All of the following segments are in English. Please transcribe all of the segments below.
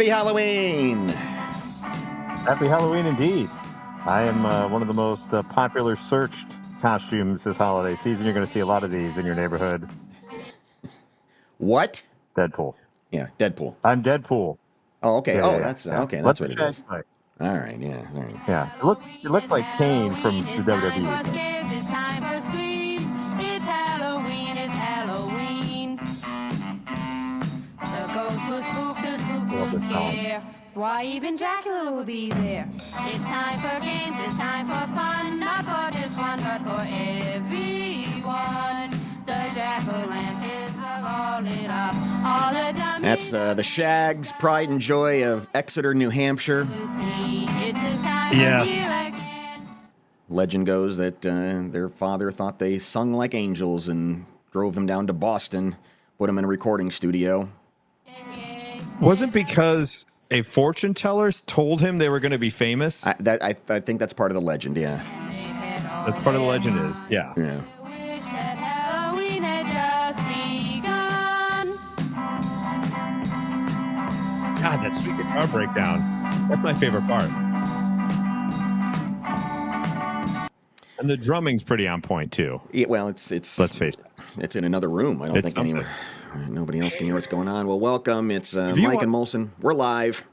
Happy Halloween! Happy Halloween indeed. I am one of the most popular searched costumes this holiday season. You're going to see a lot of these in your neighborhood. What? Deadpool. Yeah, Deadpool. I'm Deadpool. Oh, okay. Yeah, That's yeah. okay. What's That's what the it is. Shags? All right. Yeah. All right. Yeah. It looks like Kane from the WWE. It's time for screams. It's Halloween. It's Halloween. The ghost will spook. The spook will scare. Why even Dracula will be there. It's time for games. It's time for fun. Not for just one, but for everyone. The jack-o'-lanterns are all lit up. All the dummies. That's the Shags, pride and joy of Exeter, New Hampshire. Yes. Legend goes that their father thought they sung like angels and drove them down to Boston, put them in a recording studio. Wasn't because a fortune teller told him they were going to be famous? I think that's part of the legend, yeah. That's part of the legend is, yeah. Yeah. God, that sweet guitar breakdown. That's my favorite part. And the drumming's pretty on point, too. Yeah, well, it's let's face it. It's in another room. I don't think nobody else can hear what's going on. Well, welcome. It's Mike and Molson. We're live.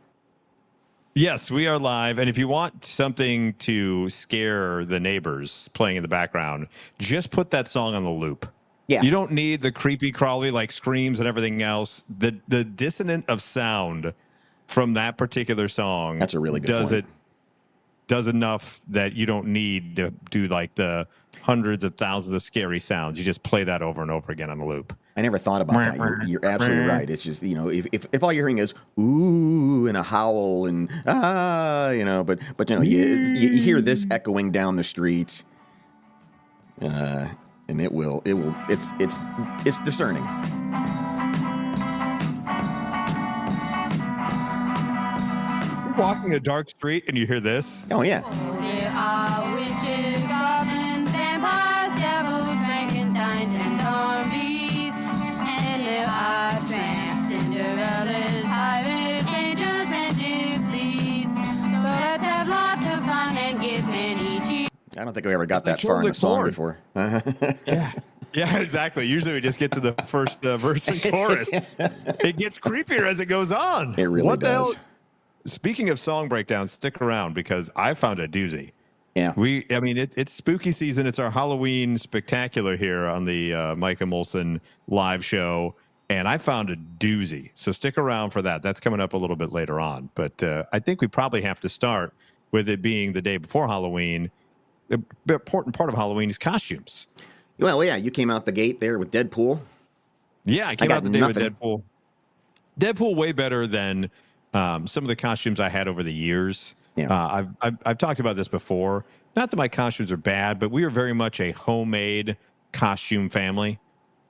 Yes, we are live. And if you want something to scare the neighbors playing in the background, just put that song on the loop. Yeah. You don't need the creepy crawly like screams and everything else. The dissonant of sound from that particular song. That's a really good point. Does enough that you don't need to do like the hundreds of thousands of scary sounds. You just play that over and over again on the loop. I never thought about that. You're absolutely right. It's just, if all you're hearing is ooh and a howl and but you hear this echoing down the streets, and it's discerning. You're walking a dark street and you hear this. Oh yeah. There are witches, goblins, vampires, devils, Frankensteins, and zombies. And there are tramps, Cinderellas, pirates, angels, and gypsies. So let's have lots of fun and give many cheese. I don't think we ever got that far in the song before. Yeah, exactly. Usually we just get to the first verse and chorus. It gets creepier as it goes on. It really does. The hell? Speaking of song breakdowns, stick around because I found a doozy. Yeah. It's spooky season. It's our Halloween Spooktacular here on the Mike and Molson live show. And I found a doozy. So stick around for that. That's coming up a little bit later on. But I think we probably have to start with it being the day before Halloween. The important part of Halloween is costumes. Well, yeah, you came out the gate there with Deadpool. Yeah, I came out the day with Deadpool. Deadpool way better than some of the costumes I had over the years. Yeah. I've talked about this before. Not that my costumes are bad, but we are very much a homemade costume family.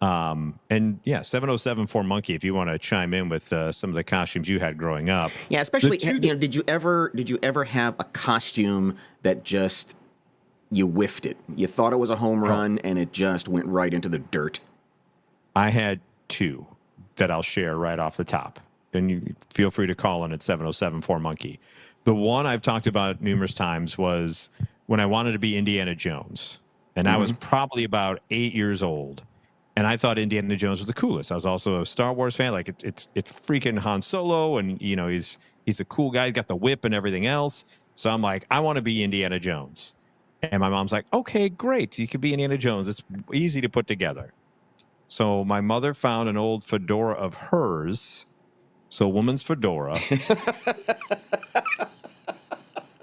And yeah, 707 for Monkey, if you want to chime in with some of the costumes you had growing up. Yeah, especially did you ever have a costume that just you whiffed it? You thought it was a home run and it just went right into the dirt. I had two that I'll share right off the top. And you feel free to call in at 707 for Monkey. The one I've talked about numerous times was when I wanted to be Indiana Jones. And I was probably about 8 years old. And I thought Indiana Jones was the coolest. I was also a Star Wars fan. Like it's freaking Han Solo, and he's a cool guy. He's got the whip and everything else. So I'm like, I want to be Indiana Jones. And my mom's like, okay, great. You could be Indiana Jones. It's easy to put together. So my mother found an old fedora of hers. So a woman's fedora.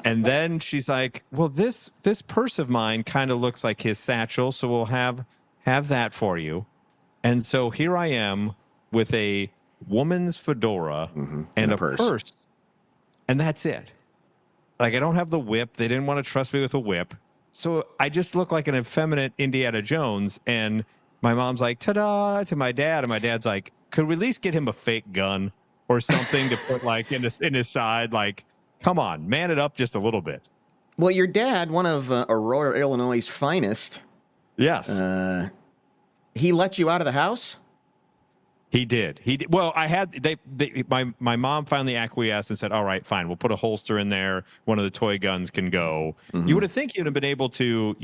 And then she's like, well, this purse of mine kind of looks like his satchel. So we'll have that for you. And so here I am with a woman's fedora and a purse. And that's it. Like, I don't have the whip. They didn't want to trust me with a whip. So I just look like an effeminate Indiana Jones. And my mom's like, ta-da, to my dad. And my dad's like, could we at least get him a fake gun or something to put like in his side? Like, come on, man it up just a little bit. Well, your dad, one of Aurora, Illinois' finest. Yes. He let you out of the house? He did. Well, I had my mom finally acquiesced and said, "All right, fine. We'll put a holster in there. One of the toy guns can go." Mm-hmm. You would have think you'd have been able to,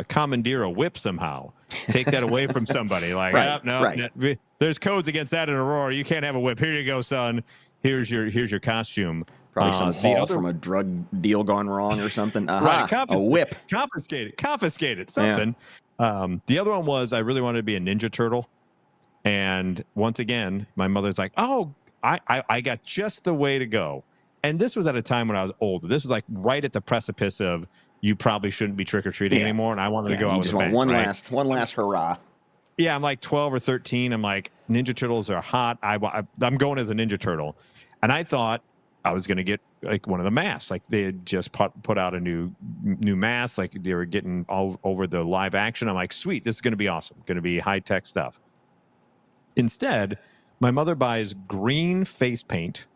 commandeer a whip somehow, take that away from somebody. Like, right. There's codes against that in Aurora. You can't have a whip. Here you go, son. Here's your costume. Probably some haul from a drug deal gone wrong or something. Aha, right, a whip. Confiscated, something. Yeah. The other one was I really wanted to be a Ninja Turtle. And once again, my mother's like, "Oh, I got just the way to go." And this was at a time when I was older. This was like right at the precipice of you probably shouldn't be trick or treating anymore. And I wanted to go out with a bang. One last hurrah. Yeah, I'm like 12 or 13. I'm like, Ninja Turtles are hot. I'm going as a Ninja Turtle, and I thought I was going to get like one of the masks. Like they had just put out a new mask. Like they were getting all over the live action. I'm like, sweet, this is going to be awesome. Going to be high tech stuff. Instead, my mother buys green face paint,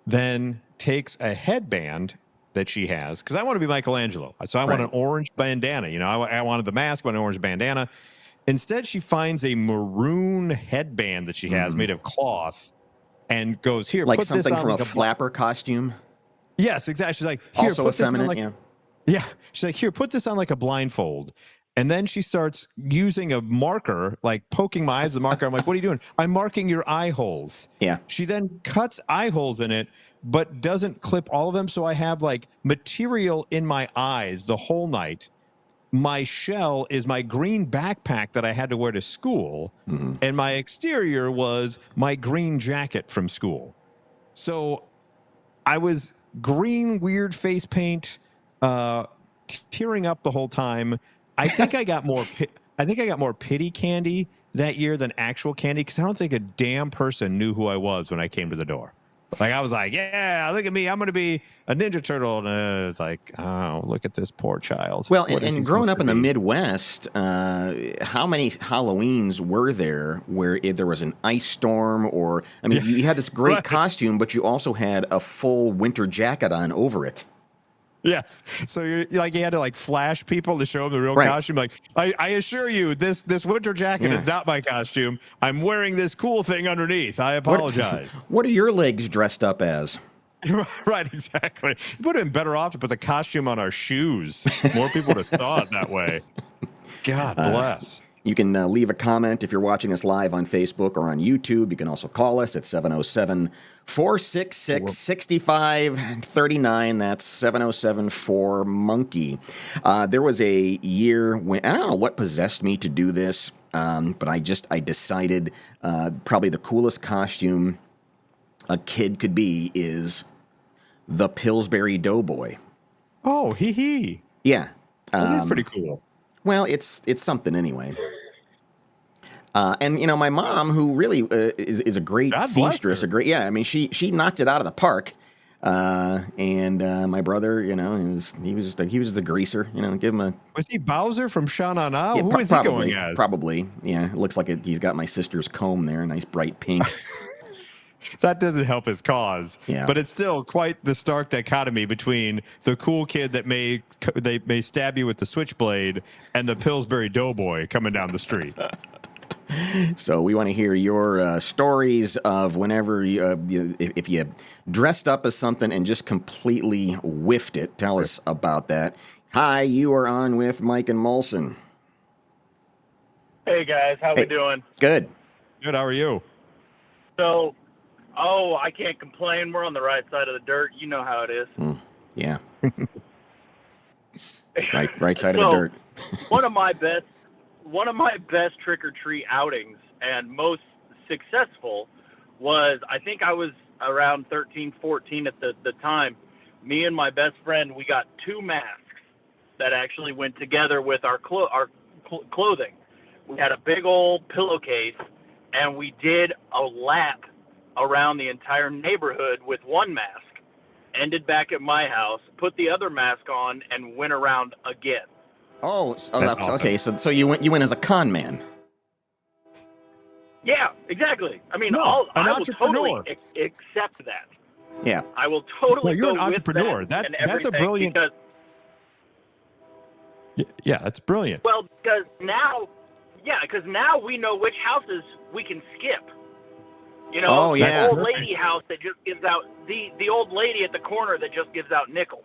then takes a headband that she has, because I want to be Michelangelo. So I want an orange bandana. I wanted the mask, but an orange bandana. Instead, she finds a maroon headband that she has made of cloth and goes, "Here, like put something this on from like a flapper costume." Yes, exactly. She's like, "Here, also put this on effeminate, yeah. She's like, "Here, put this on like a blindfold." And then she starts using a marker, like poking my eyes with a marker. I'm like, "What are you doing?" "I'm marking your eye holes." Yeah. She then cuts eye holes in it, but doesn't clip all of them. So I have like material in my eyes the whole night. My shell is my green backpack that I had to wear to school. Mm-hmm. And my exterior was my green jacket from school. So I was green, weird face paint, tearing up the whole time. I think I got more pity candy that year than actual candy, because I don't think a damn person knew who I was when I came to the door. Like I was like, "Yeah, look at me, I'm going to be a Ninja Turtle." And it's like, "Oh, look at this poor child." Well, and growing up in the Midwest, how many Halloweens were there where there was an ice storm, or you had this great costume, but you also had a full winter jacket on over it. Yes. So you had to like flash people to show them the real costume. Like, I assure you, this winter jacket is not my costume. I'm wearing this cool thing underneath. I apologize. What are your legs dressed up as? Right, exactly. It would have been better off to put the costume on our shoes. More people would have thought that way. God bless. You can leave a comment if you're watching us live on Facebook or on YouTube. You can also call us at 707-466-6539. That's 707-4-MONKEY. There was a year when, I don't know what possessed me to do this, but I decided probably the coolest costume a kid could be is the Pillsbury Doughboy. Oh, hee. Yeah. That is pretty cool. Well, it's something anyway. And my mom, who really is a great seamstress, she knocked it out of the park. And my brother, he was the greaser. Give him a. Was he Bowser from Sha-Na-Na? Yeah, Who is he going as? Probably, yeah. It looks like he's got my sister's comb there, nice bright pink. That doesn't help his cause. Yeah. But it's still quite the stark dichotomy between the cool kid that may stab you with the switchblade and the Pillsbury Doughboy coming down the street. So we want to hear your stories of whenever if you dressed up as something and just completely whiffed it. Tell us about that. Hi, you are on with Mike and Molson. Hey guys, how we doing? Good. Good. How are you? So, I can't complain. We're on the right side of the dirt. You know how it is. Yeah. right side of the dirt. one of my best trick or treat outings and most successful was, I think I was around 13, 14 at the time. Me and my best friend, we got two masks that actually went together with our clothing. We had a big old pillowcase, and we did a lap around the entire neighborhood with one mask, ended back at my house, put the other mask on, and went around again. Oh, that's awesome. Okay. So you went as a con man. Yeah, exactly. I mean, an I will entrepreneur. totally accept that. Yeah. I will totally. Well, you're go an entrepreneur. With That's a brilliant. Because, yeah, that's brilliant. well, because now Yeah, because now we know which houses we can skip. You know, Oh, yeah. the old lady house that just gives out the old lady at the corner that just gives out nickels.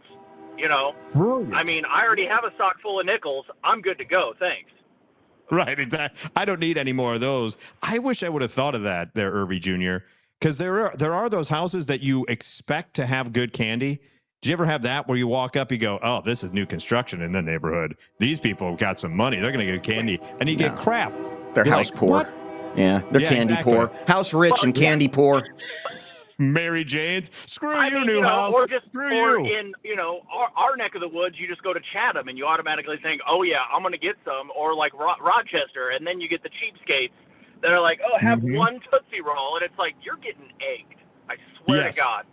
You know, Brilliant. I mean, I already have a sock full of nickels. I'm good to go. Thanks. Right, exactly. I don't need any more of those. I wish I would have thought of that there, Irby Jr., because there are those houses that you expect to have good candy. Do you ever have that where you walk up, you go, oh, this is new construction in the neighborhood. These people have got some money. They're going to get candy. And you get No. crap. They're You're house like, poor. what? Yeah, they're Yeah, candy exactly. poor. House rich Well, and yeah. candy poor. Mary Jane's. Screw I you, mean, new you know, house. or you. in, you know, our neck of the woods, you just go to Chatham and you automatically think, oh yeah, I'm gonna get some, or like Rochester, and then you get the cheapskates that are like, oh, have one Tootsie Roll, and it's like you're getting egged. I swear Yes. to God.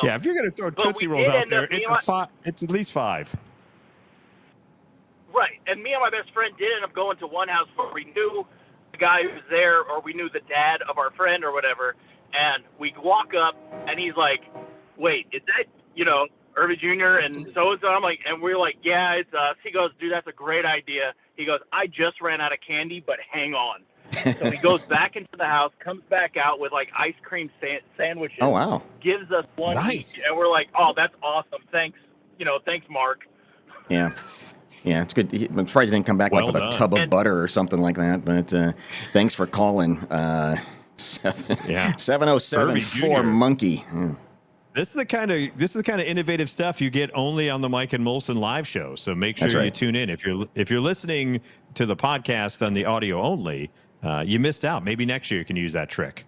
Yeah, if you're going to throw but Tootsie we Rolls did out end there, up- it's at least 5. Right, and me and my best friend did end up going to one house where we knew the guy who was there, or we knew the dad of our friend or whatever, and we walk up, and he's like, wait, is that, you know, Irby Jr. and so-and-so? I'm like, and we're like, yeah, it's us. He goes, dude, that's a great idea. He goes, I just ran out of candy, but hang on. So he goes back into the house, comes back out with like ice cream sandwiches. Oh, wow. Gives us one Nice. each, and we're like, oh, that's awesome. Thanks, thanks, Mark. Yeah. Yeah, it's good. I'm surprised he didn't come back Well like with done. a tub of butter or something like that. But thanks for calling. 707 Irby for Jr. monkey. Yeah. This is the kind of innovative stuff you get only on the Mike and Molson live show. So make sure That's right. you tune in. If you're listening to the podcast on the audio only, you missed out. Maybe next year you can use that trick.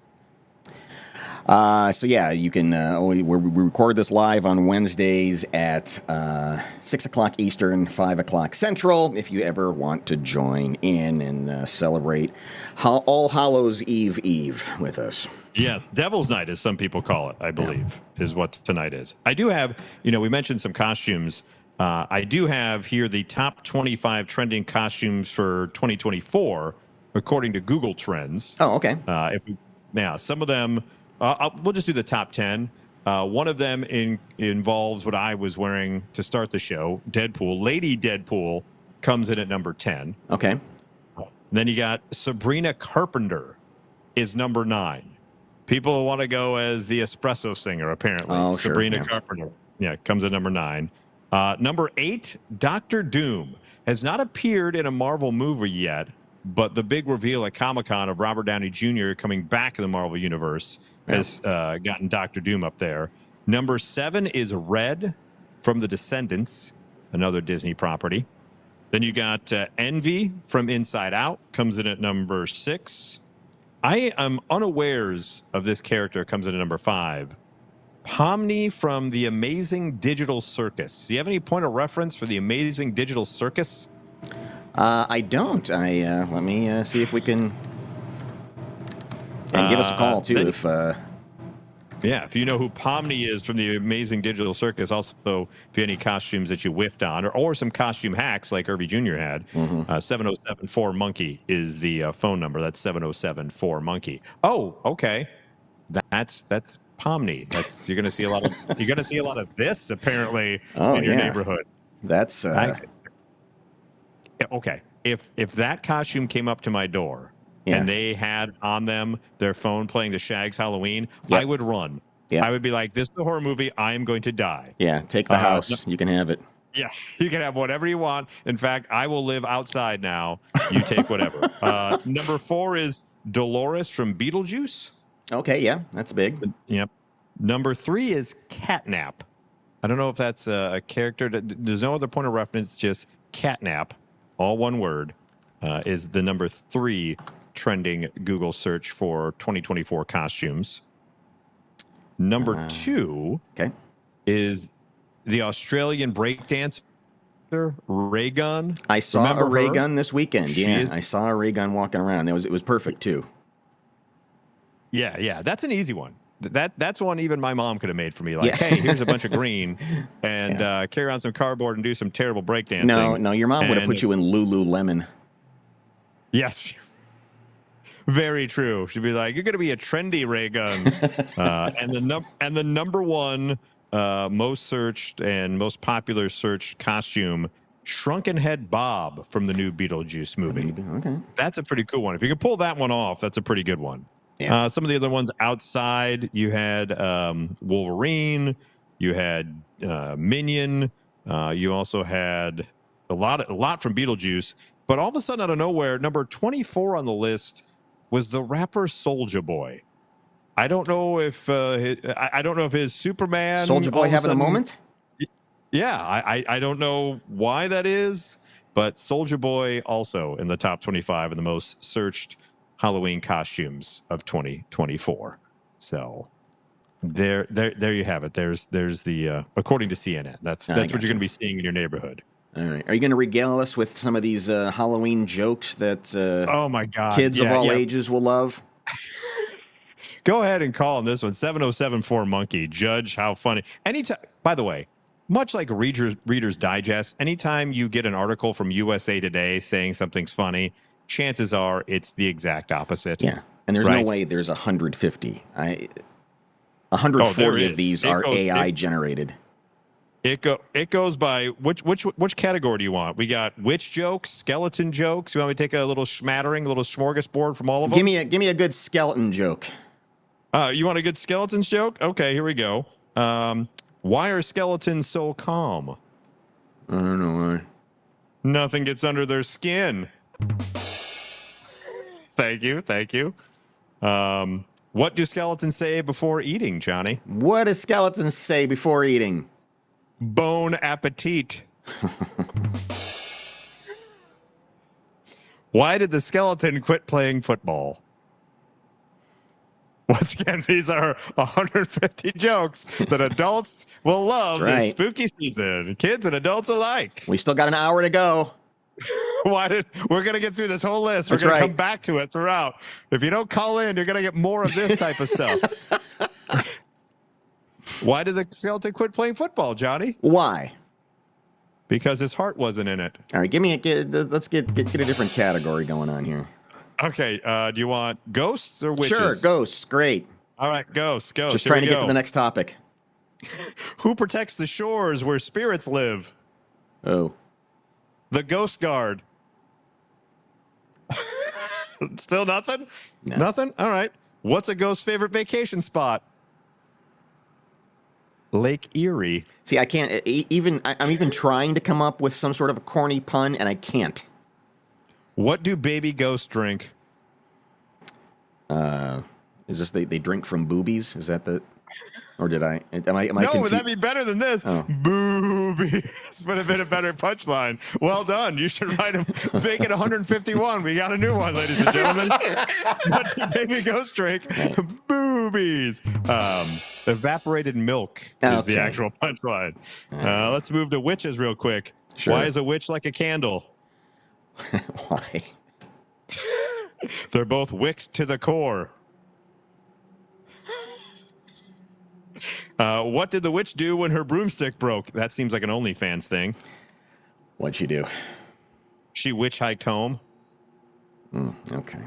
So yeah, you can. We record this live on Wednesdays at 6 o'clock Eastern, 5 o'clock Central. If you ever want to join in and celebrate All Hallows Eve with us. Yes, Devil's Night, as some people call it, I believe, is what tonight is. I do have, we mentioned some costumes. I do have here the top 25 trending costumes for 2024, according to Google Trends. Oh, okay. Some of them, we'll just do the top 10. One of them involves what I was wearing to start the show, Deadpool. Lady Deadpool comes in at number 10. Okay. Then you got Sabrina Carpenter is number 9. People want to go as the espresso singer, apparently. Oh, sure, Sabrina yeah. Carpenter. Yeah, comes at number 9. Number 8, Dr. Doom has not appeared in a Marvel movie yet, but the big reveal at Comic-Con of Robert Downey Jr. coming back in the Marvel Universe has gotten Dr. Doom up there. Number 7 is Red from The Descendants, another Disney property. Then you got Envy from Inside Out, comes in at number 6. I am unawares of this character, comes in at number 5. Pomni from The Amazing Digital Circus. Do you have any point of reference for The Amazing Digital Circus? I don't. Let me see if we can. And give us a call too if. If you know who Pomni is from The Amazing Digital Circus. Also, if you have any costumes that you whiffed on, or some costume hacks like Irby Jr. had, 707-4-MONKEY is the phone number. That's 707-4-MONKEY. Oh, okay. That's Pomni. You're gonna see a lot of this apparently in your neighborhood. That's okay. If that costume came up to my door. Yeah. And they had on them their phone playing the Shags Halloween, I would run. Yep. I would be like, this is a horror movie. I am going to die. Yeah, take the house. You can have it. Yeah, you can have whatever you want. In fact, I will live outside now. You take whatever. Number 4 is Dolores from Beetlejuice. Okay, yeah, that's big. Yep. Number 3 is Catnap. I don't know if that's a character. There's no other point of reference, just Catnap, all one word, is the number 3 trending Google search for 2024 costumes. Number 2 is the Australian breakdancer Ray Gun. I saw a Ray Gun this weekend. I saw a Ray Gun walking around. It was perfect too. Yeah, that's an easy one. That's one even my mom could have made for me. Like, hey, here's a bunch of green, and carry around some cardboard and do some terrible breakdancing. No, your mom would have put you in Lululemon. Yes. Very true. She'd be like, "You're going to be a trendy Ray Gun," and the number 1 most searched and most popular searched costume Shrunken Head Bob from the new Beetlejuice movie. Okay. That's a pretty cool one. If you can pull that one off, that's a pretty good one. Yeah. Some of the other ones outside, you had Wolverine, you had Minion, you also had a lot from Beetlejuice. But all of a sudden, out of nowhere, number 24 on the list was the rapper Soulja Boy. I don't know if his Superman. Soulja Boy having a moment. Yeah, I don't know why that is, but Soulja Boy also in the top 25 of the most searched Halloween costumes of 2024. So there you have it. There's the according to CNN. That's what you're going to be seeing in your neighborhood. All right. Are you going to regale us with some of these Halloween jokes that oh my God, kids of all ages will love? Go ahead and call on this one, 707-4 Monkey. Judge how funny. Anytime. By the way, much like Reader's Digest, anytime you get an article from USA Today saying something's funny, chances are it's the exact opposite. Yeah, and there's no way there's 150. 140 of these are AI generated. It goes by which category do you want? We got witch jokes, skeleton jokes. You want me to take a little smattering, a little smorgasbord from all of them? Give me a good skeleton joke. You want a good skeletons joke? Okay, here we go. Why are skeletons so calm? I don't know why. Nothing gets under their skin. Thank you. What do skeletons say before eating, Johnny? What do skeletons say before eating? Bon appetit. Why did the skeleton quit playing football? Once again, these are 150 jokes that adults will love this spooky season. Kids and adults alike. We still got an hour to go. We're going to get through this whole list. We're going to come back to it throughout. If you don't call in, you're going to get more of this type of stuff. Why did the skeleton quit playing football, Johnny? Why? Because his heart wasn't in it. All right, let's get a different category going on here. Okay, do you want ghosts or witches? Sure, ghosts. Great. All right, ghosts. Just trying to get to the next topic. Who protects the shores where spirits live? Oh. The Ghost Guard. Still nothing? No. Nothing? All right. What's a ghost's favorite vacation spot? Lake Erie. See, I can't I'm even trying to come up with some sort of a corny pun, and I can't. What do baby ghosts drink? Is this they drink from boobies? Is that the, or did I? Am I? No, would that be better than this? Oh. Boobies would have been a better punchline. Well done. You should write them. Make it 151. We got a new one, ladies and gentlemen. What do baby ghosts drink? Boobies. Evaporated milk is the actual punchline. Let's move to witches real quick. Sure. Why is a witch like a candle? Why? They're both wicked to the core. What did the witch do when her broomstick broke? That seems like an OnlyFans thing. What'd she do? She witch hiked home. Okay.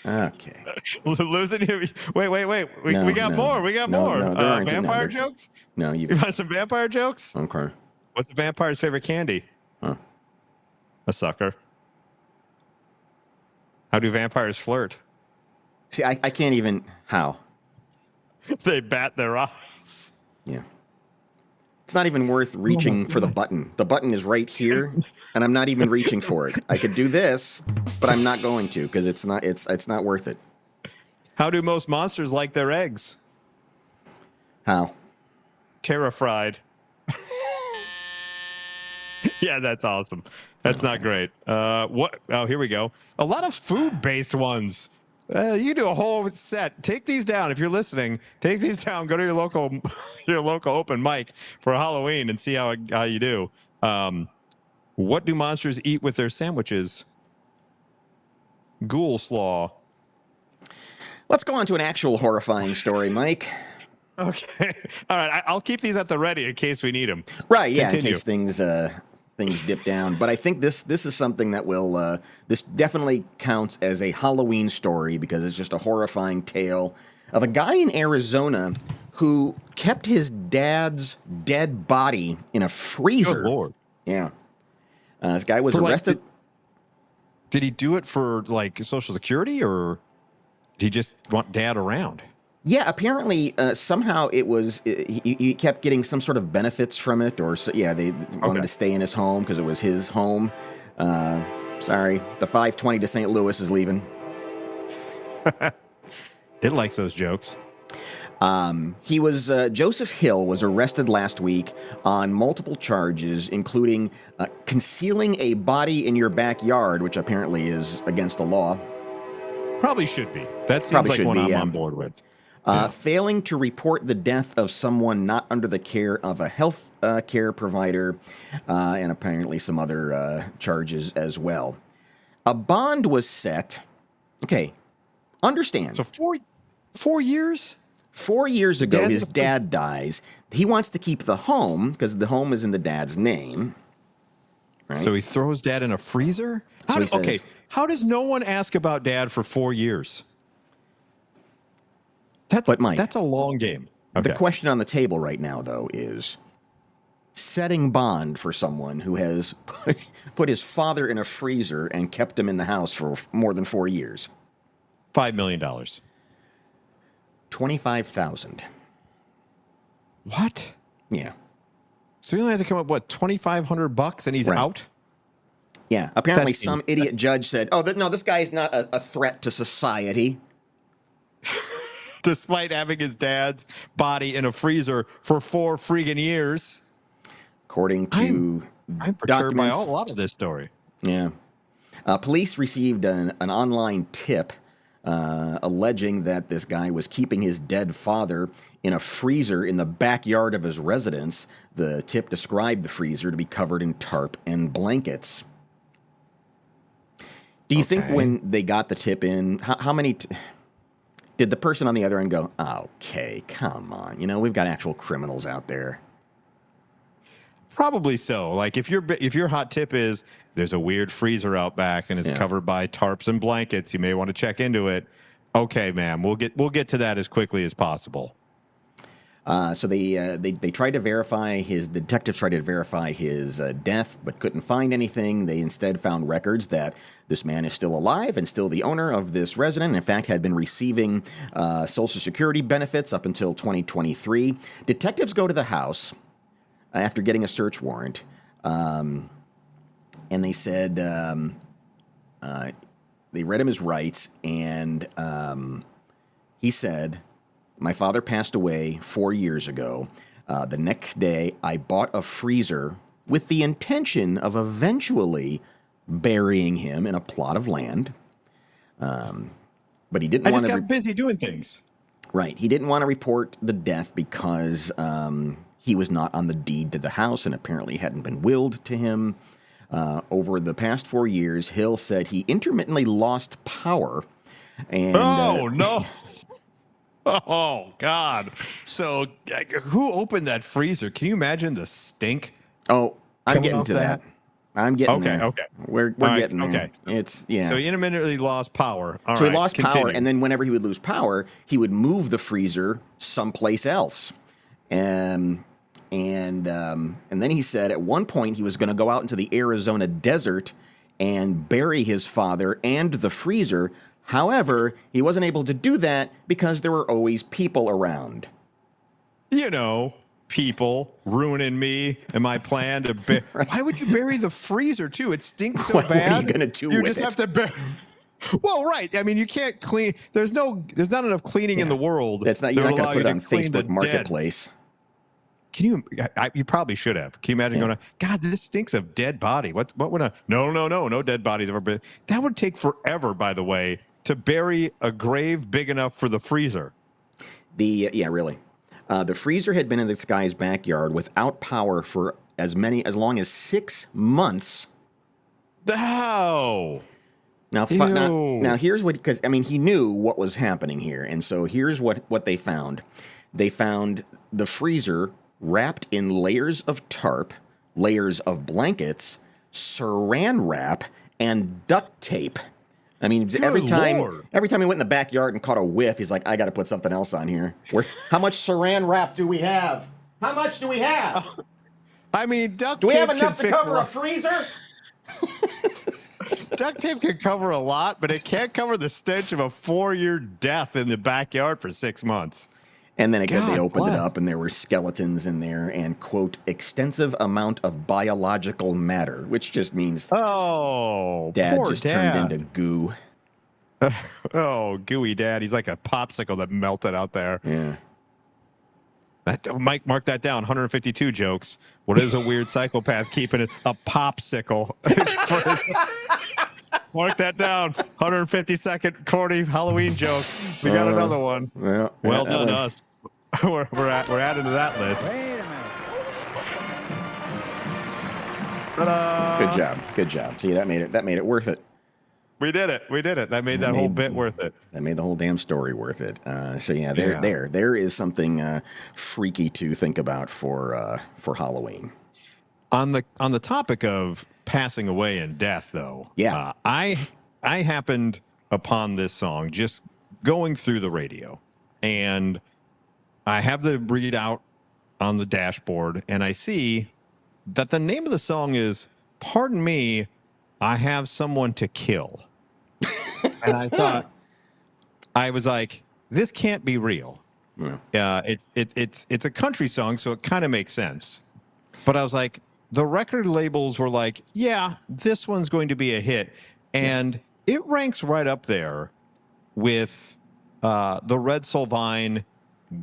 Okay. Losing you. Wait. We got more. We got more. Vampire jokes? No, you want some vampire jokes? Okay. What's a vampire's favorite candy? Huh. A sucker. How do vampires flirt? See, I can't even. How? They bat their eyes. Yeah. It's not even worth reaching for the button. The button is right here, and I'm not even reaching for it. I could do this, but I'm not going to because it's not worth it. How do most monsters like their eggs? How? Terra-fried. Yeah, that's awesome. That's not great. What? Oh, here we go. A lot of food-based ones. You do a whole set. Take these down if you're listening. Take these down. Go to your local open mic for Halloween and see how you do. What do monsters eat with their sandwiches? Ghoul slaw. Let's go on to an actual horrifying story, Mike. Okay. All right. I'll keep these at the ready in case we need them. Right. Yeah. Continue. In case things dip down. But I think this is something that will this definitely counts as a Halloween story because it's just a horrifying tale of a guy in Arizona who kept his dad's dead body in a freezer. Good Lord. Yeah. This guy was arrested. Did he do it for like Social Security, or did he just want dad around? Yeah, apparently somehow it was he kept getting some sort of benefits from it, or they wanted to stay in his home because it was his home. Sorry, the 520 to St. Louis is leaving. It likes those jokes. Joseph Hill was arrested last week on multiple charges, including concealing a body in your backyard, which apparently is against the law. Probably should be. That seems like one I'm on board with. Failing to report the death of someone not under the care of a health care provider, and apparently some other charges as well. A bond was set. Okay, understand. So 4 years? 4 years ago, his dad dies. He wants to keep the home because the home is in the dad's name. Right? So he throws dad in a freezer? How does no one ask about dad for 4 years? But Mike, that's a long game. Okay. The question on the table right now, though, is setting bond for someone who has put his father in a freezer and kept him in the house for more than 4 years. $5 million. $25,000. What? Yeah. So you only had to come up, $2,500 and he's out? Yeah. Apparently some idiot judge said, no, this guy's not a threat to society. Despite having his dad's body in a freezer for 4 freaking years. According to I'm perturbed by a lot of this story. Yeah. Police received an online tip alleging that this guy was keeping his dead father in a freezer in the backyard of his residence. The tip described the freezer to be covered in tarp and blankets. Do you think when they got the tip in, how many... did the person on the other end go, okay, come on, we've got actual criminals out there? Probably so. Like if your hot tip is there's a weird freezer out back and it's covered by tarps and blankets, you may want to check into it. Okay, ma'am, we'll get to that as quickly as possible. So they tried to verify the detectives tried to verify his death, but couldn't find anything. They instead found records that this man is still alive and still the owner of this residence. In fact, had been receiving Social Security benefits up until 2023. Detectives go to the house after getting a search warrant, and they said they read him his rights, and he said, "My father passed away 4 years ago. The next day, I bought a freezer with the intention of eventually burying him in a plot of land. But he didn't want to... I just got busy doing things. Right. He didn't want to report the death because he was not on the deed to the house and apparently hadn't been willed to him. Over the past 4 years, Hill said he intermittently lost power. And, no. Oh, God. So who opened that freezer? Can you imagine the stink? Oh, I'm getting to that. I'm getting there. Okay. We're getting there. Okay. It's, yeah. So he intermittently lost power. All so right, he lost continue. power, and then whenever he would lose power, he would move the freezer someplace else. And then he said at one point he was going to go out into the Arizona desert and bury his father and the freezer. However, he wasn't able to do that because there were always people around. People ruining me and my plan to bury. Right. Why would you bury the freezer too? It stinks so bad. What are you going to do with it? You just have to bury. Well, right. I mean, you can't clean. There's not enough cleaning in the world. That's not. You're not going to put it on Facebook Marketplace. Can you? You probably should have. Can you imagine going? God, this stinks of dead body. What would a? No dead bodies ever been. That would take forever, by the way, to bury a grave big enough for the freezer. Really. The freezer had been in this guy's backyard without power for as long as 6 months. Oh. Now here's what, because he knew what was happening here, and so here's what they found. They found the freezer wrapped in layers of tarp, layers of blankets, saran wrap, and duct tape. Every time he went in the backyard and caught a whiff, he's like, I got to put something else on here. How much saran wrap do we have? How much do we have? Duct tape. Do we have enough to cover a freezer? Duct tape can cover a lot, but it can't cover the stench of a 4-year death in the backyard for 6 months. And then again, they God opened it bless. up, and there were skeletons in there, and quote, extensive amount of biological matter, which just means Oh, Dad poor just Dad. turned into goo. Oh, gooey Dad. He's like a popsicle that melted out there. Yeah. Mike, mark that down. 152 jokes. What is a weird psychopath keeping it a popsicle? Mark that down. 152nd corny Halloween joke. We got another one. Well done, us. We're adding to that list. Wait a minute. Ta-da! Good job. See, that made it worth it. We did it. That made that whole bit worth it. That made the whole damn story worth it. So yeah, there is something freaky to think about for Halloween. On the topic of passing away and death, though, yeah, I happened upon this song just going through the radio, and I have the readout on the dashboard, and I see that the name of the song is "Pardon Me, I Have Someone to Kill." And I thought, I was like, this can't be real. Yeah. It's a country song, so it kind of makes sense. But I was like, the record labels were like, yeah, this one's going to be a hit. And it ranks right up there with the Red Solvine,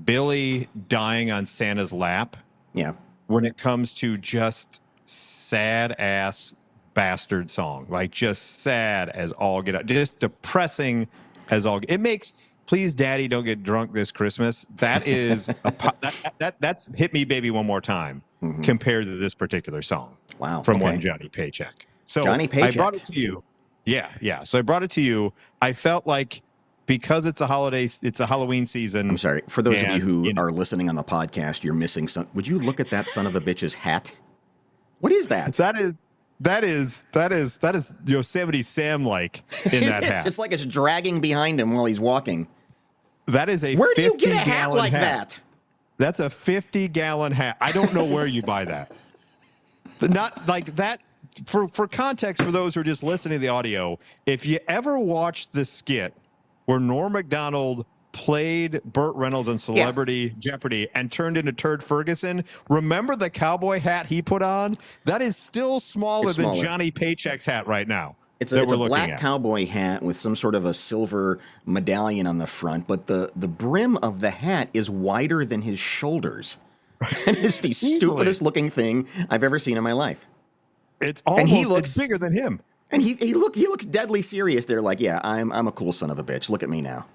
Billy dying on Santa's lap. Yeah. When it comes to just sad ass bastard song, like just sad as all get out, just depressing as all. It makes "Please Daddy Don't Get Drunk This Christmas." That is that's "Hit Me Baby One More Time" compared to this particular song. Wow. From one Johnny Paycheck. So Johnny Paycheck. I brought it to you. Yeah. So I brought it to you. I felt like because it's a holiday, it's a Halloween season. I'm sorry. For those of you who are listening on the podcast, you're missing some. Would you look at that son of a bitch's hat? What is that? That is Yosemite Sam like in that hat. It's like it's dragging behind him while he's walking. That is a Where do you get a 50 hat like that? That's a 50-gallon hat. I don't know where you buy that. Not like that. For context, for those who are just listening to the audio, if you ever watched the skit where Norm Macdonald played Burt Reynolds in Celebrity Jeopardy and turned into Turd Ferguson, remember the cowboy hat he put on? That is still smaller than Johnny Paycheck's hat right now. It's a black cowboy hat with some sort of a silver medallion on the front, but the brim of the hat is wider than his shoulders. It is the stupidest looking thing I've ever seen in my life. It's almost it's bigger than him. And he looks deadly serious there, like, yeah, I'm a cool son of a bitch. Look at me now.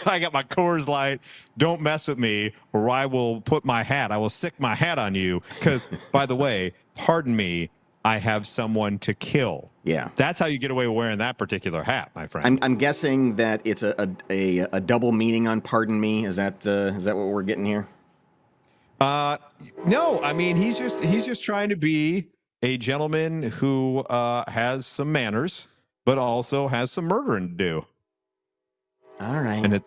I got my Coors Light. Don't mess with me, or I will I will sick my hat on you. Because, by the way, pardon me, I have someone to kill. Yeah. That's how you get away with wearing that particular hat, my friend. I'm guessing that it's a double meaning on pardon me. Is that what we're getting here? No, I mean, he's just trying to be a gentleman who has some manners, but also has some murdering to do. All right. And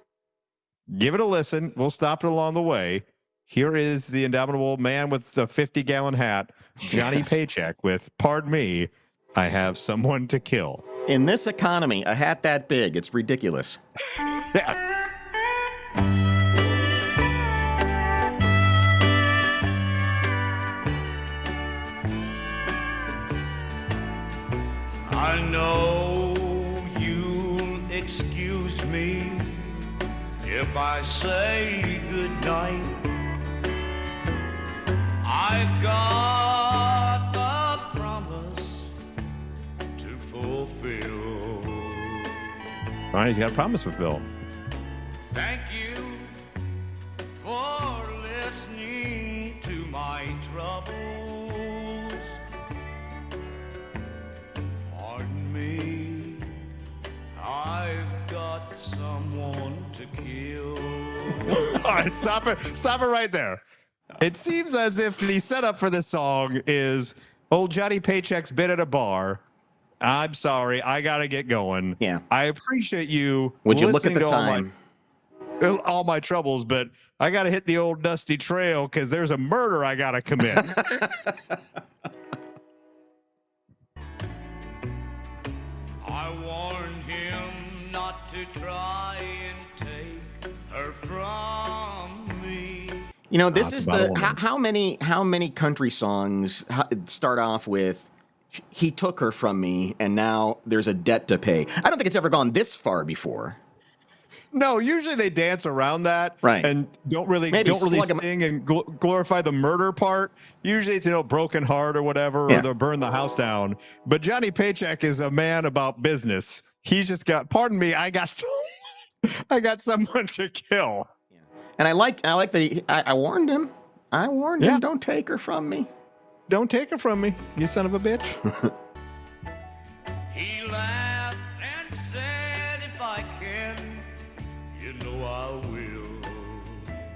give it a listen. We'll stop it along the way. Here is the indomitable man with the 50-gallon hat, Johnny Paycheck, with "Pardon Me, I Have Someone to Kill." In this economy, a hat that big, it's ridiculous. Yes. I know you'll excuse me if I say goodnight. I've got a promise to fulfill. All right, he's got a promise to fulfill. Thank you for listening to my troubles. Pardon me, I've got someone to kill. All right, stop it right there. It seems as if the setup for this song is old Johnny Paycheck's been at a bar. I'm sorry, I gotta get going. Yeah. I appreciate you. Would you look at the time? All my troubles, but I gotta hit the old dusty trail because there's a murder I gotta commit. try and take her from me. You know, this is about a the woman. how many country songs start off with "He took her from me," and now there's a debt to pay. I don't think it's ever gone this far before. No, usually they dance around that, Right. and don't really Maybe slug 'em- sing and glorify the murder part. Usually it's broken heart or whatever, Yeah. or they'll burn the house down. But Johnny Paycheck is a man about business. He's just got. Pardon me, I got someone to kill. And I like that I warned him. I warned Yeah. him, don't take her from me. Don't take her from me, you son of a bitch. He laughed and said, if I can, you know I will.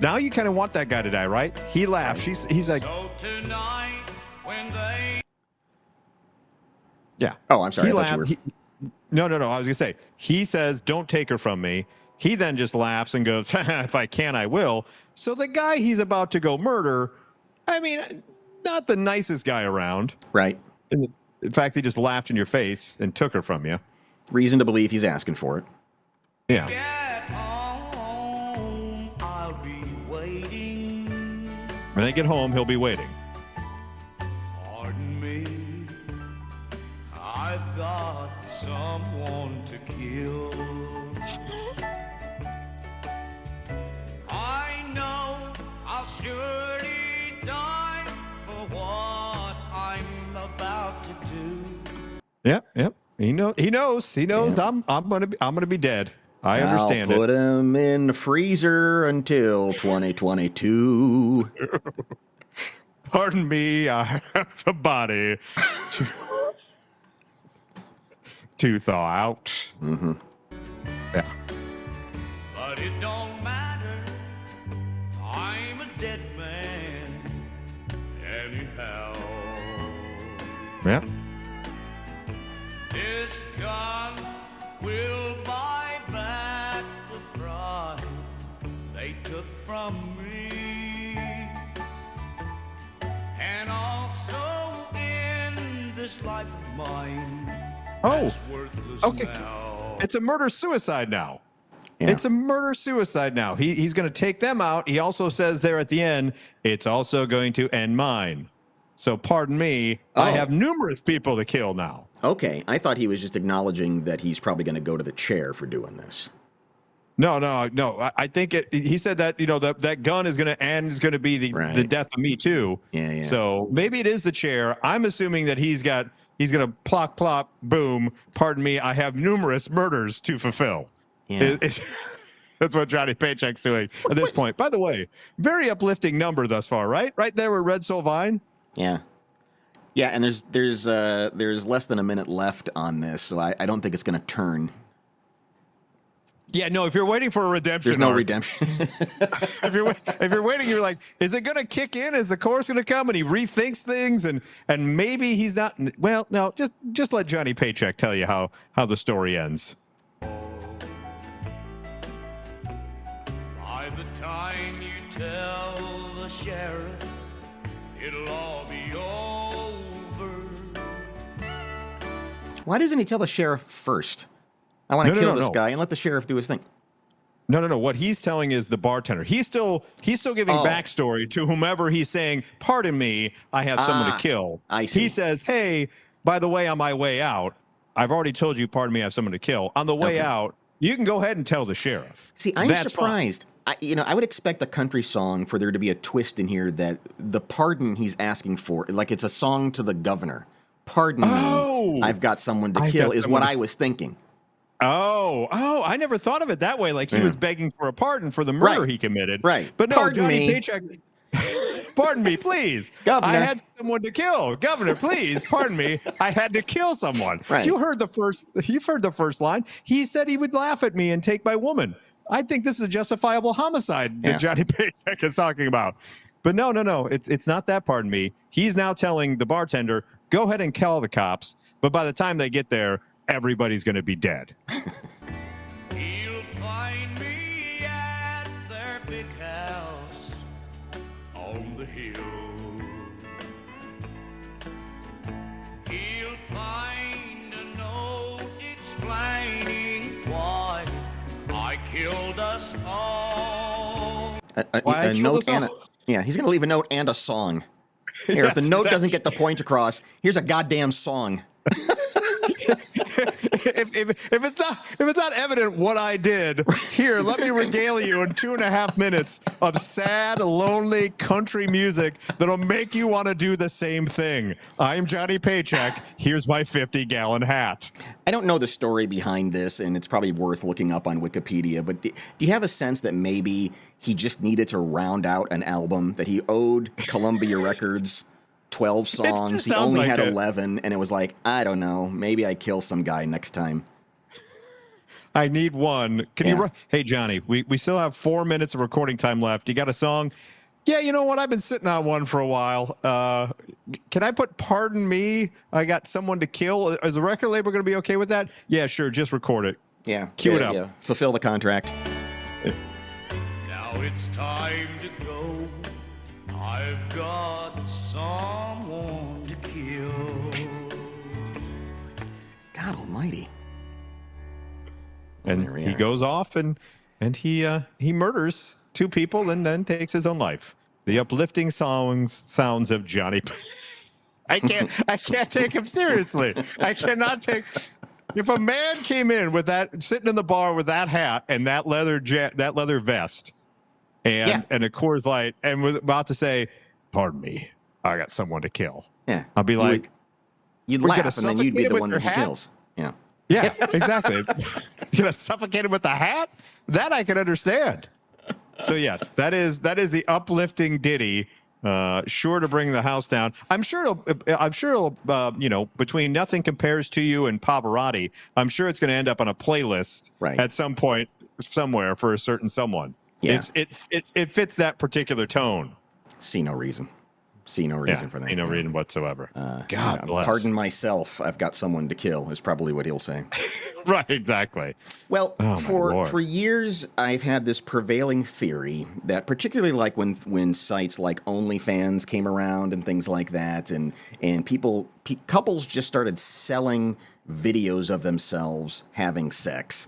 Now you kind of want that guy to die, right? He laughs. He's like, So tonight, when they yeah. Oh, I'm sorry. He I thought you laughed. were... No. I was gonna say. He says, "Don't take her from me." He then just laughs and goes, "If I can, I will." So the guy he's about to go murder, I mean, not the nicest guy around. Right. In fact, he just laughed in your face and took her from you. Reason to believe he's asking for it. Yeah. get home, I'll be waiting. When they get home, he'll be waiting. Pardon me, I've got someone to kill. I know I'll surely die for what I'm about to do. Yep. He knows. Yeah. I'm gonna be dead. I understand I'll put it. him in the freezer until 2022. Pardon me, I have a body to thaw out. Mm-hmm. Yeah. But it don't matter, I'm a dead man anyhow. Yeah. This gun will buy back the pride they took from me, and also in this life of mine. Oh, that's worthless okay. now. It's a murder-suicide now. Yeah. It's a murder-suicide now. He's going to take them out. He also says there at the end, it's also going to end mine. So pardon me, I Oh. have numerous people to kill now. Okay, I thought he was just acknowledging that he's probably going to go to the chair for doing this. No. I think he said that, that gun is going to end, is going to be the death of me too. Yeah. So maybe it is the chair. I'm assuming that he's going to plop, plop, boom. Pardon me, I have numerous murders to fulfill. Yeah. That's what Johnny Paycheck's doing at this point. By the way, very uplifting number thus far, right? Right there with Red Soul Vine. Yeah. Yeah, and there's less than a minute left on this, so I don't think it's going to turn. Yeah, no. If you're waiting for a redemption, There's no arc, redemption. if you're waiting, you're like, is it going to kick in? Is the chorus going to come? And he rethinks things, and maybe he's not. Well, no. Just let Johnny Paycheck tell you how the story ends. By the time you tell the sheriff, it'll all be over. Why doesn't he tell the sheriff first? I want to kill this guy and let the sheriff do his thing. No. What he's telling is the bartender. He's still giving backstory to whomever he's saying, pardon me, I have someone to kill. I see. He says, hey, by the way, on my way out, I've already told you, pardon me, I have someone to kill. On the way out, you can go ahead and tell the sheriff. See, I'm That's surprised. I would expect a country song for there to be a twist in here that the pardon he's asking for, like it's a song to the governor. Pardon me, I've got someone to kill, is what I was thinking. Oh, I never thought of it that way. Like he was begging for a pardon for the murder he committed. Right. But no, Pardon Johnny me. Paycheck. Pardon me, please. Governor. I had someone to kill. Governor, please. Pardon me. I had to kill someone. Right. You've heard the first line. He said he would laugh at me and take my woman. I think this is a justifiable homicide that Johnny Paycheck is talking about. But no. It's not that, pardon me. He's now telling the bartender, go ahead and call the cops. But by the time they get there, everybody's going to be dead. He'll find me at their big house on the hill. He'll find a note explaining why killed us all. Why A kill note us and all? yeah, he's gonna leave a note and a song. Here, if the Yes, note doesn't exactly. get the point across, here's a goddamn song. if it's not evident what I did, here, let me regale you in 2.5 minutes of sad, lonely country music that'll make you want to do the same thing. I'm Johnny Paycheck. Here's my 50-gallon hat. I don't know the story behind this, and it's probably worth looking up on Wikipedia, but do you have a sense that maybe he just needed to round out an album, that he owed Columbia Records 12 songs, he only had 11, and it was like, I don't know, maybe I kill some guy next time. I need one. Hey, Johnny, we still have 4 minutes of recording time left. You got a song? Yeah, you know what? I've been sitting on one for a while. Can I put Pardon Me? I got someone to kill. Is the record label going to be okay with that? Yeah, sure. Just record it. Yeah. Cue it up. Yeah. Fulfill the contract. Now it's time to go. I've got someone to kill. God almighty. And he goes off and he murders 2 people and then takes his own life. The uplifting sounds of Johnny. I can't take him seriously. I cannot take. If a man came in with that, sitting in the bar with that hat and that leather vest, and a Coors Light, and was about to say, "Pardon me, I got someone to kill." Yeah, I'll be like, you'd "We're laugh, and then you'd be the one that he hat?" kills. Yeah. Yeah, exactly. You're gonna suffocate him with the hat? That I can understand. So yes, that is the uplifting ditty. Sure to bring the house down. I'm sure it'll between Nothing Compares to You and Pavarotti, I'm sure it's going to end up on a playlist at some point somewhere for a certain someone. Yeah. It fits that particular tone. See no reason for that. See no reason whatsoever. God bless. Pardon myself, I've got someone to kill is probably what he'll say. Right, exactly. Well, for years, I've had this prevailing theory that particularly like when sites like OnlyFans came around and things like that, and couples just started selling videos of themselves having sex,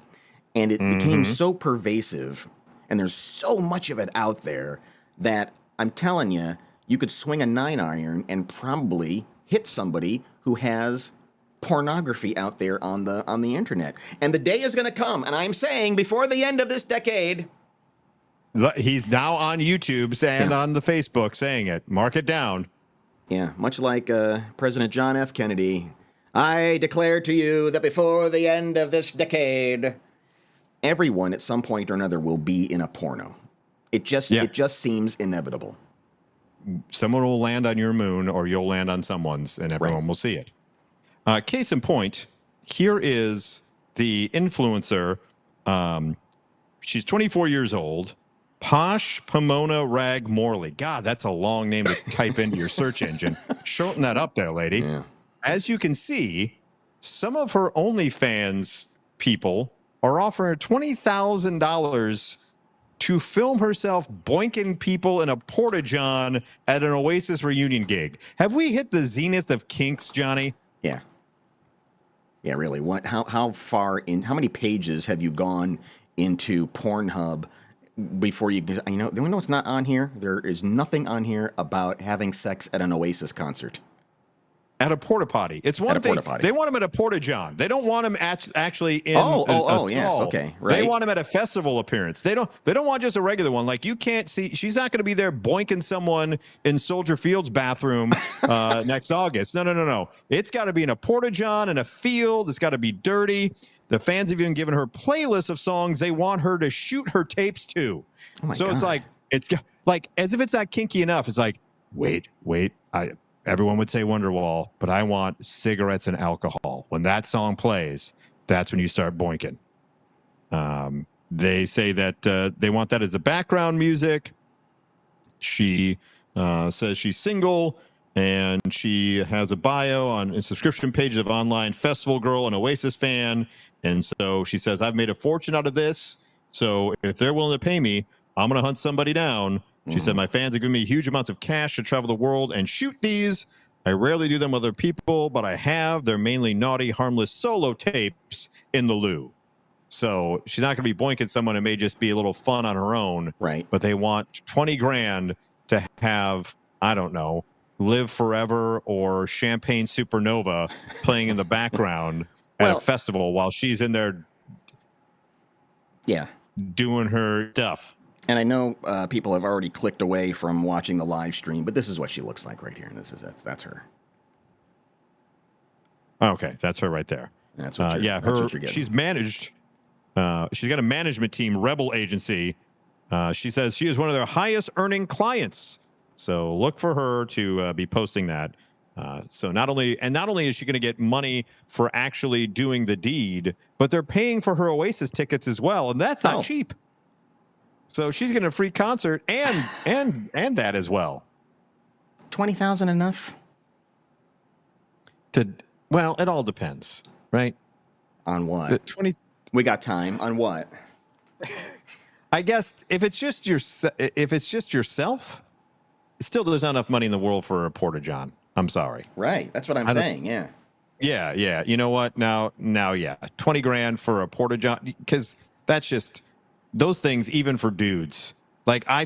and it became so pervasive, and there's so much of it out there that I'm telling you, you could swing a 9-iron and probably hit somebody who has pornography out there on the internet. And the day is going to come, and I'm saying before the end of this decade. He's now on YouTube and on the Facebook saying it. Mark it down. Yeah, much like President John F. Kennedy. I declare to you that before the end of this decade, everyone at some point or another will be in a porno. It just seems inevitable. Someone will land on your moon or you'll land on someone's and everyone will see it. Case in point, here is the influencer. She's 24 years old. Posh Pomona Rag Morley. God, that's a long name to type into your search engine. Shorten that up there, lady. Yeah. As you can see, some of her OnlyFans people are offering her $20,000 to film herself boinking people in a porta-john at an Oasis reunion gig. Have we hit the zenith of kinks, Johnny? Yeah. Yeah, really. How far in? How many pages have you gone into Pornhub before you know what's not on here? There is nothing on here about having sex at an Oasis concert. At a porta potty. It's one thing. They want him at a porta john. They don't want him actually in. Yes, okay, right. They want him at a festival appearance. They don't want just a regular one. Like you can't see. She's not going to be there boinking someone in Soldier Field's bathroom next August. No. It's got to be in a porta john in a field. It's got to be dirty. The fans have even given her playlists of songs they want her to shoot her tapes to. Oh my God. It's like as if it's not kinky enough. It's like wait. Everyone would say Wonderwall, but I want cigarettes and alcohol. When that song plays, that's when you start boinking. They say that they want that as the background music. She says she's single, and she has a bio on a subscription page of online festival girl and Oasis fan. And so she says, I've made a fortune out of this. So if they're willing to pay me, I'm going to hunt somebody down. She said, my fans have given me huge amounts of cash to travel the world and shoot these. I rarely do them with other people, but I have. They're mainly naughty, harmless solo tapes in the loo. So she's not going to be boinking someone. It may just be a little fun on her own. Right. But they want 20 grand to have, I don't know, Live Forever or Champagne Supernova playing in the background at a festival while she's in there doing her stuff. And I know people have already clicked away from watching the live stream, but this is what she looks like right here. And that's her. Okay, that's her right there. And that's what you're, that's what you're getting. She's managed. She's got a management team, Rebel Agency. She says she is one of their highest earning clients. So look for her to be posting that. So not only is she going to get money for actually doing the deed, but they're paying for her Oasis tickets as well, and that's not cheap. So she's getting a free concert and that as well. 20,000 enough? Well, it all depends, right? On what? 20. We got time. On what? I guess if it's just yourself, still there's not enough money in the world for a porta-john. I'm sorry. Right. That's what I'm saying. Yeah. Yeah. You know what? Now, yeah. 20 grand for a porta-john, because that's just those things, even for dudes. Like I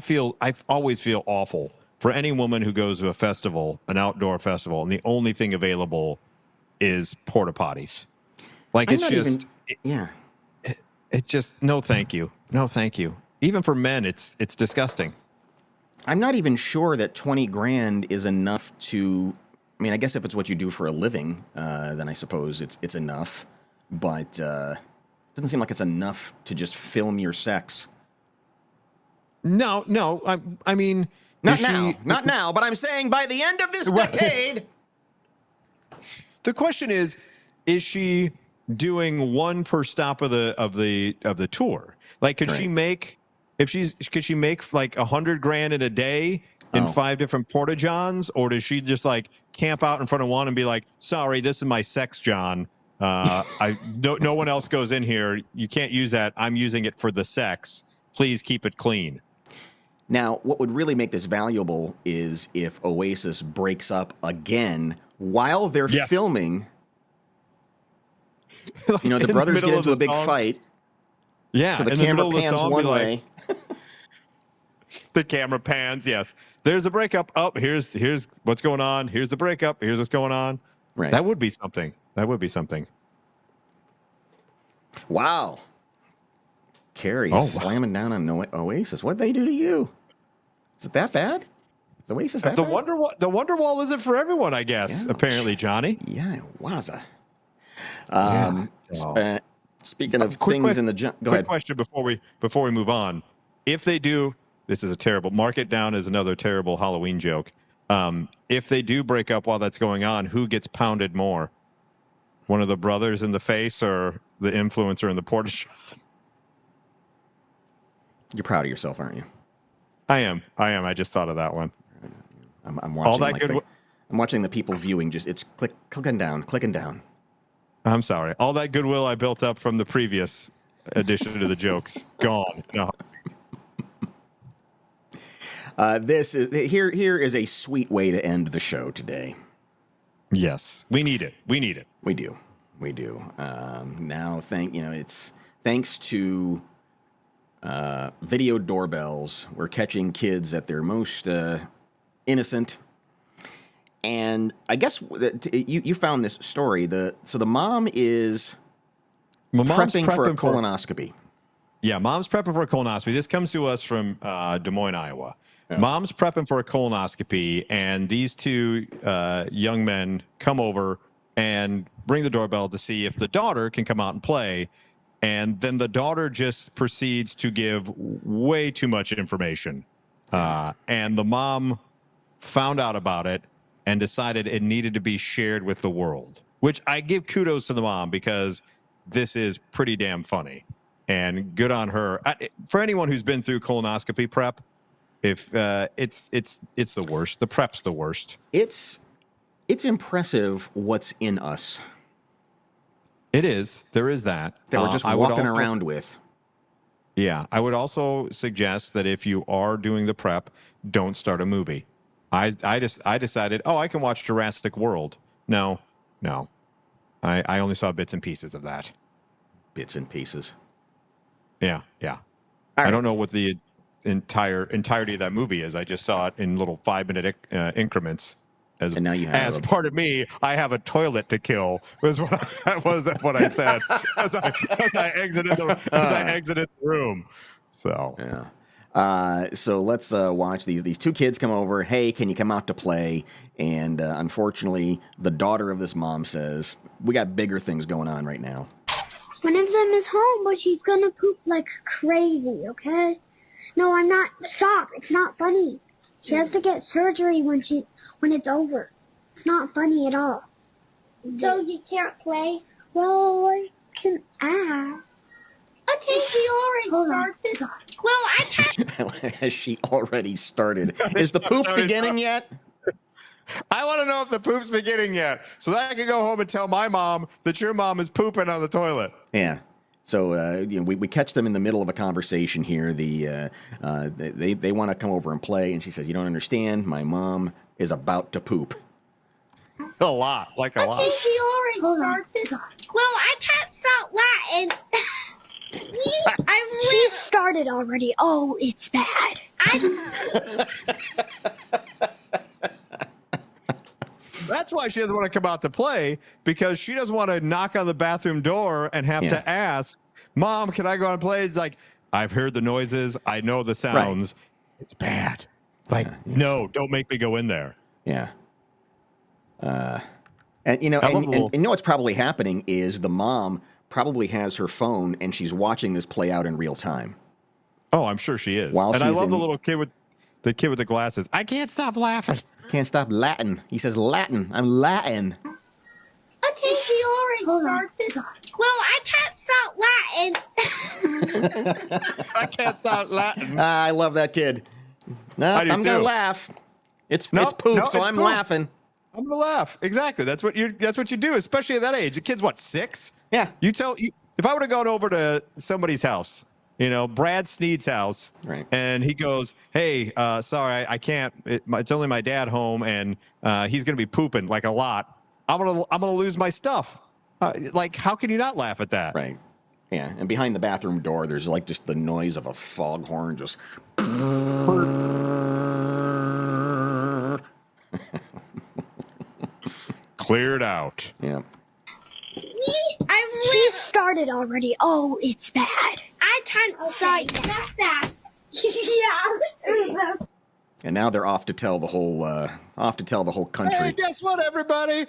always feel awful for any woman who goes to a festival, an outdoor festival, and the only thing available is porta potties. Like it's just, it just, no, thank you. No, thank you. Even for men, it's disgusting. I'm not even sure that 20 grand is enough to, I mean, I guess if it's what you do for a living, then I suppose it's enough, but it doesn't seem like it's enough to just film your sex. No, I mean, not now, but I'm saying by the end of this decade. The question is she doing one per stop of the tour? Like, could she make like 100 grand in a day in 5 different porta johns, or does she just like camp out in front of one and be like, sorry, this is my sex john. No one else goes in here. You can't use that. I'm using it for the sex. Please keep it clean. Now, what would really make this valuable is if Oasis breaks up again while they're filming. You know, the brothers get into a big fight. Yeah. So the camera pans one way. The camera pans, yes. There's a breakup. Oh, here's what's going on. Here's the breakup. Here's what's going on. Right. That would be something. Wow. Carrie is slamming down on Oasis. What'd they do to you? Is it that bad? Is Oasis that bad? The Wonderwall isn't for everyone, I guess, apparently, Johnny. Yeah, it was. Speaking of things in the... Go ahead. Quick question before we move on. If they do... This is a terrible... Mark it down as another terrible Halloween joke. If they do break up while that's going on, who gets pounded more? One of the brothers in the face or the influencer in the porta john? You're proud of yourself, aren't you? I am. I just thought of that one. I'm watching. All that I'm watching the people viewing. It's clicking down. I'm sorry. All that goodwill I built up from the previous edition of the jokes gone. No. Here is a sweet way to end the show today. Yes, we need it. We do. Now, it's thanks to video doorbells. We're catching kids at their most innocent. And I guess you found this story. So the mom is prepping for a colonoscopy. Yeah, mom's prepping for a colonoscopy. This comes to us from Des Moines, Iowa. Yeah. Mom's prepping for a colonoscopy, and these two young men come over and ring the doorbell to see if the daughter can come out and play. And then the daughter just proceeds to give way too much information. And the mom found out about it and decided it needed to be shared with the world, which I give kudos to the mom because this is pretty damn funny and good on her. For anyone who's been through colonoscopy prep, if it's the worst. The prep's the worst. It's impressive what's in us. It is. There is that. That we're just walking around with. Yeah. I would also suggest that if you are doing the prep, don't start a movie. I decided, I can watch Jurassic World. No. I only saw bits and pieces of that. Bits and pieces. Yeah. All I right. don't know what the entirety of that movie is. I just saw it in little 5-minute increments. And now you have As part of me, I have a toilet to kill. Was what I said as I exited the room. So yeah. So let's watch these two kids come over. Hey, can you come out to play? And unfortunately, the daughter of this mom says, we got bigger things going on right now. One of them is home, but she's gonna poop like crazy, okay? No, I'm not. Stop. It's not funny. She has to get surgery when it's over. It's not funny at all. So you can't play? Well, I can ask. Okay, she already started. Well, I can't. Has she already started? Is the poop beginning yet? I want to know if the poop's beginning yet, so that I can go home and tell my mom that your mom is pooping on the toilet. Yeah. So we catch them in the middle of a conversation here. They want to come over and play, and she says, "You don't understand. My mom is about to poop." A lot. Okay, she already started. Well, I can't stop Latin. She started already. Oh, it's bad. That's why she doesn't want to come out to play, because she doesn't want to knock on the bathroom door and have to ask, Mom, can I go and play? It's like, I've heard the noises. I know the sounds. Right. It's bad. No, don't make me go in there. Yeah. And you know what's probably happening is the mom probably has her phone and she's watching this play out in real time. Oh, I'm sure she is. And I love the little kid with the glasses. I can't stop laughing. Can't stop Latin. He says Latin. I'm Latin. Okay, she already started. Well, I can't stop Latin. I can't stop Latin. I love that kid. No, I'm going to laugh. It's poop, so I'm laughing. I'm gonna laugh. Exactly. That's what you do, especially at that age. The kid's what, 6? Yeah. If I would have gone over to somebody's house, Brad Sneed's house, right, and he goes, "Hey, sorry, I can't. It's only my dad home, and he's gonna be pooping like a lot. I'm gonna lose my stuff. How can you not laugh at that?" Right. Yeah. And behind the bathroom door, there's just the noise of a foghorn just. Cleared out. Yeah. She started already. Oh, it's bad. I can't stop that. Yeah. And now they're off to tell the whole country. Hey, guess what, everybody?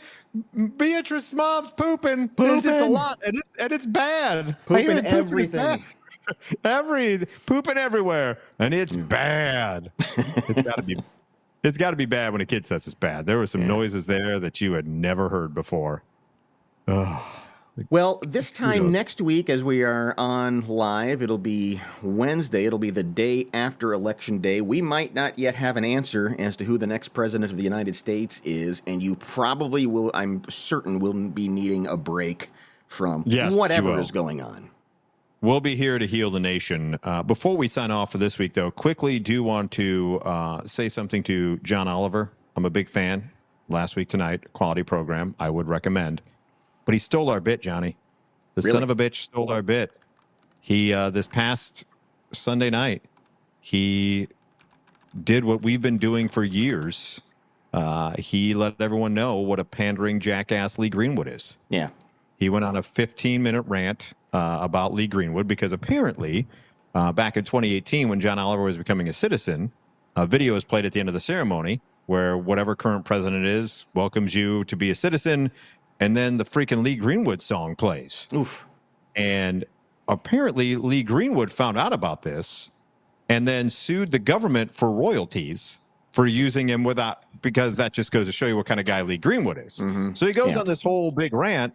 Beatrice's mom's pooping. It's a lot, and it's bad. Pooping everything. Pooping everywhere, and it's bad. It's got to be bad when a kid says it's bad. There were some noises there that you had never heard before. Oh. Well, this time next week, as we are on live, it'll be Wednesday. It'll be the day after Election Day. We might not yet have an answer as to who the next president of the United States is, and you probably will, I'm certain, will be needing a break from whatever is going on. We'll be here to heal the nation. Before we sign off for this week, though, quickly do want to say something to John Oliver. I'm a big fan. Last week tonight, quality program. I would recommend. But he stole our bit, Johnny. The son of a bitch stole our bit. He, this past Sunday night, he did what we've been doing for years. He let everyone know what a pandering jackass Lee Greenwood is. Yeah. He went on a 15-minute rant about Lee Greenwood because apparently back in 2018 when John Oliver was becoming a citizen, a video was played at the end of the ceremony where whatever current president is welcomes you to be a citizen, and then the freaking Lee Greenwood song plays. Oof. And apparently Lee Greenwood found out about this and then sued the government for royalties for using him because that just goes to show you what kind of guy Lee Greenwood is. Mm-hmm. So he goes on this whole big rant.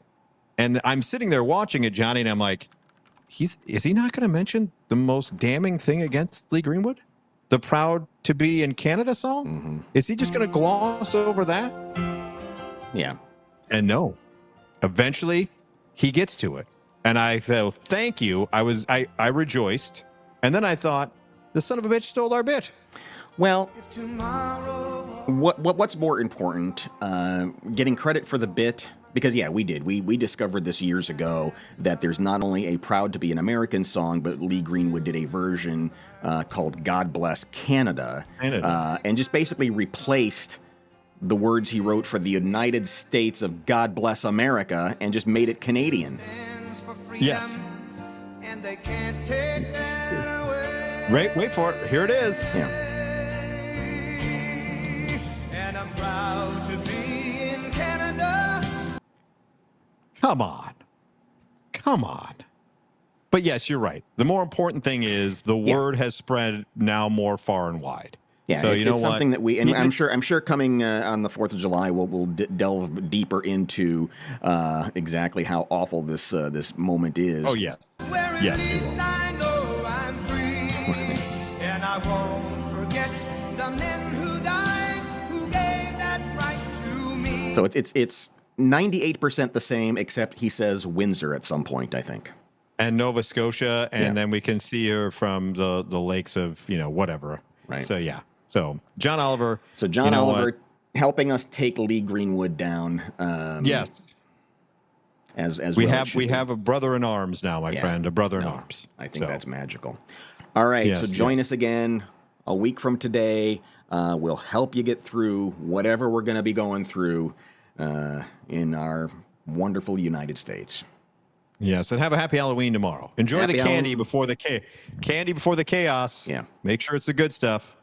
And I'm sitting there watching it, Johnny, and I'm like, is he not going to mention the most damning thing against Lee Greenwood? The Proud to Be in Canada song? Mm-hmm. Is he just going to gloss over that? Yeah. And no. Eventually, he gets to it. And I thought, thank you. I rejoiced. And then I thought, the son of a bitch stole our bit. Well, what's more important, getting credit for the bit Because, yeah, we did. We discovered this years ago that there's not only a Proud to be an American song, but Lee Greenwood did a version called God Bless Canada. And just basically replaced the words he wrote for the United States of God Bless America and just made it Canadian. Yes. And they can't take that away. Wait for it. Here it is. Yeah. And I'm proud to be in Canada. Come on. But yes, you're right. The more important thing is the word has spread now more far and wide. Yeah, so it's something that we, and I'm sure coming on the 4th of July, we'll delve deeper into exactly how awful this moment is. Oh, yes. Yes, we will. I know I'm free, and I won't forget the men who died, who gave that right to me. So it's 98% the same, except he says Windsor at some point, I think. And Nova Scotia, and then we can see her from the lakes of, whatever. Right. So, yeah. So, John Oliver. So, John Oliver helping us take Lee Greenwood down. Yes. As we have a brother in arms now, my friend, a brother in arms. I think that's magical. All right, so join us again a week from today. We'll help you get through whatever we're going to be going through in our wonderful United States. Yes, and have a happy Halloween tomorrow. Enjoy the candy before the chaos. Yeah. Make sure it's the good stuff.